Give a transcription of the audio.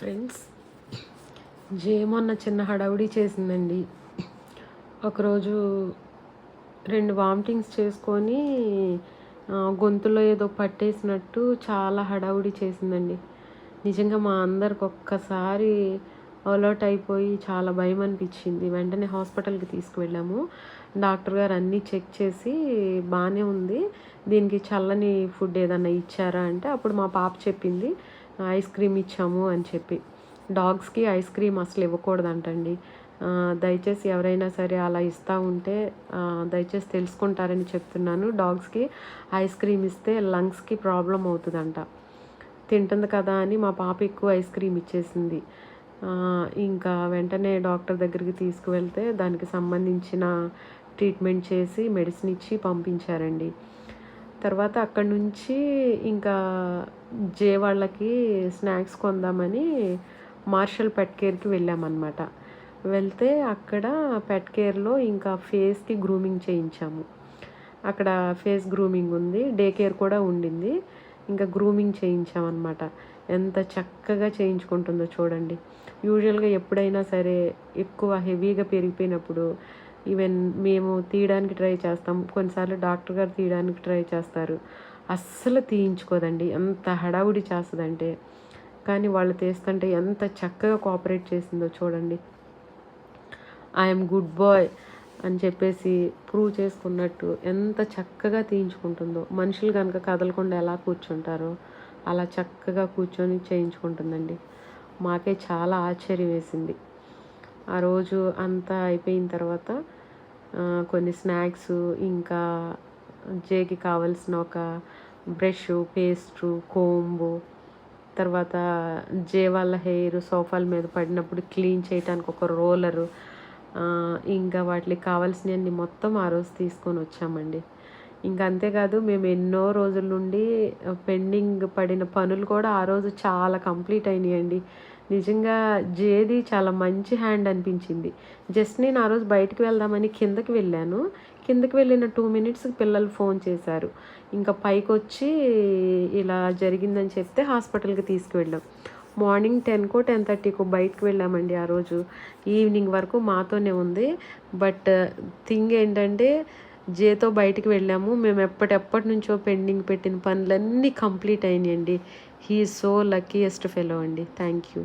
Friends, మొన్న చిన్న హడావుడి చేసిందండి. ఒకరోజు 2 వామిటింగ్స్ చేసుకొని గొంతులో ఏదో పట్టేసినట్టు చాలా హడావుడి చేసిందండి. నిజంగా మా అందరికి ఒక్కసారి అలర్ట్ అయిపోయి చాలా భయం అనిపించింది. వెంటనే హాస్పిటల్కి తీసుకువెళ్ళాము. డాక్టర్ గారు అన్నీ చెక్ చేసి బాగానే ఉంది, దీనికి చల్లని ఫుడ్ ఏదన్నా ఇచ్చారా అంటే అప్పుడు మా పాప చెప్పింది ఐస్ క్రీమ్ ఇచ్చాము అని చెప్పి. డాగ్స్కి ఐస్ క్రీమ్ అసలు ఇవ్వకూడదంటండి. దయచేసి ఎవరైనా సరే అలా ఇస్తూ ఉంటే దయచేసి తెలుసుకుంటారని చెప్తున్నాను. డాగ్స్కి ఐస్ క్రీమ్ ఇస్తే లంగ్స్కి ప్రాబ్లం అవుతుందంట. తింటుంది కదా అని మా పాప ఎక్కువ ఐస్ క్రీమ్ ఇచ్చేసింది. ఇంకా వెంటనే డాక్టర్ దగ్గరికి తీసుకువెళ్తే దానికి సంబంధించిన ట్రీట్మెంట్ చేసి మెడిసిన్ ఇచ్చి పంపించారండి. తర్వాత అక్కడి నుంచి ఇంకా వాళ్ళకి స్నాక్స్ కొందామని మార్షల్ పెట్ కేర్కి వెళ్ళామన్నమాట. వెళ్తే అక్కడ పెట్ కేర్లో ఇంకా ఫేస్కి గ్రూమింగ్ చేయించాము. అక్కడ ఫేస్ గ్రూమింగ్ ఉంది, డే కేర్ కూడా ఉండింది. ఇంకా గ్రూమింగ్ చేయించామన్నమాట. ఎంత చక్కగా చేయించుకుంటుందో చూడండి. యూజువల్గా ఎప్పుడైనా సరే ఎక్కువ హెవీగా పెరిగిపోయినప్పుడు ఈవెన్ మేము తీయడానికి ట్రై చేస్తాం, కొన్నిసార్లు డాక్టర్ గారు తీయడానికి ట్రై చేస్తారు. అస్సలు తీయించుకోదండి, ఎంత హడావుడి చేస్తుందంటే. కానీ వాళ్ళు తీస్తుంటే ఎంత చక్కగా కోఆపరేట్ చేసిందో చూడండి. ఐఎమ్ గుడ్ బాయ్ అని చెప్పేసి ప్రూవ్ చేసుకున్నట్టు ఎంత చక్కగా తీయించుకుంటుందో. మనుషులు కనుక కదలకుండా ఎలా కూర్చుంటారో అలా చక్కగా కూర్చొని చేయించుకుంటుందండి. మాకే చాలా ఆశ్చర్యం వేసింది. ఆ రోజు అంతా అయిపోయిన తర్వాత కొన్ని స్నాక్స్, ఇంకా జేకి కావాల్సిన ఒక బ్రష్, పేస్టు, కోంబు, తర్వాత వాళ్ళ హెయిర్ సోఫాల మీద పడినప్పుడు క్లీన్ చేయడానికి ఒక రోలరు, ఇంకా వాటికి కావాల్సినవన్నీ మొత్తం ఆ రోజు తీసుకొని వచ్చామండి. ఇంకా అంతేకాదు, మేము ఎన్నో రోజుల నుండి పెండింగ్ పడిన పనులు కూడా ఆ రోజు చాలా కంప్లీట్ అయినాయండి. నిజంగా జేది చాలా మంచి హ్యాండ్ అనిపించింది. జస్ట్ నేను ఆ రోజు బయటికి వెళ్దామని కిందకి వెళ్ళాను. కిందకి వెళ్ళిన 2 మినిట్స్కి పిల్లలు ఫోన్ చేశారు. ఇంకా పైకి వచ్చి ఇలా జరిగిందని చెప్తే హాస్పిటల్కి తీసుకువెళ్ళాం. మార్నింగ్ 10కో 10:30కో బయటకు వెళ్ళామండి. ఆ రోజు ఈవినింగ్ వరకు మాతోనే ఉంది. బట్ థింగ్ ఏంటంటే జేతో బయటికి వెళ్ళాము. మేము ఎప్పటి నుంచో పెండింగ్ పెట్టిన పనులన్నీ కంప్లీట్ అయినాయండి. He is so luckiest fellow అండి. Thank you.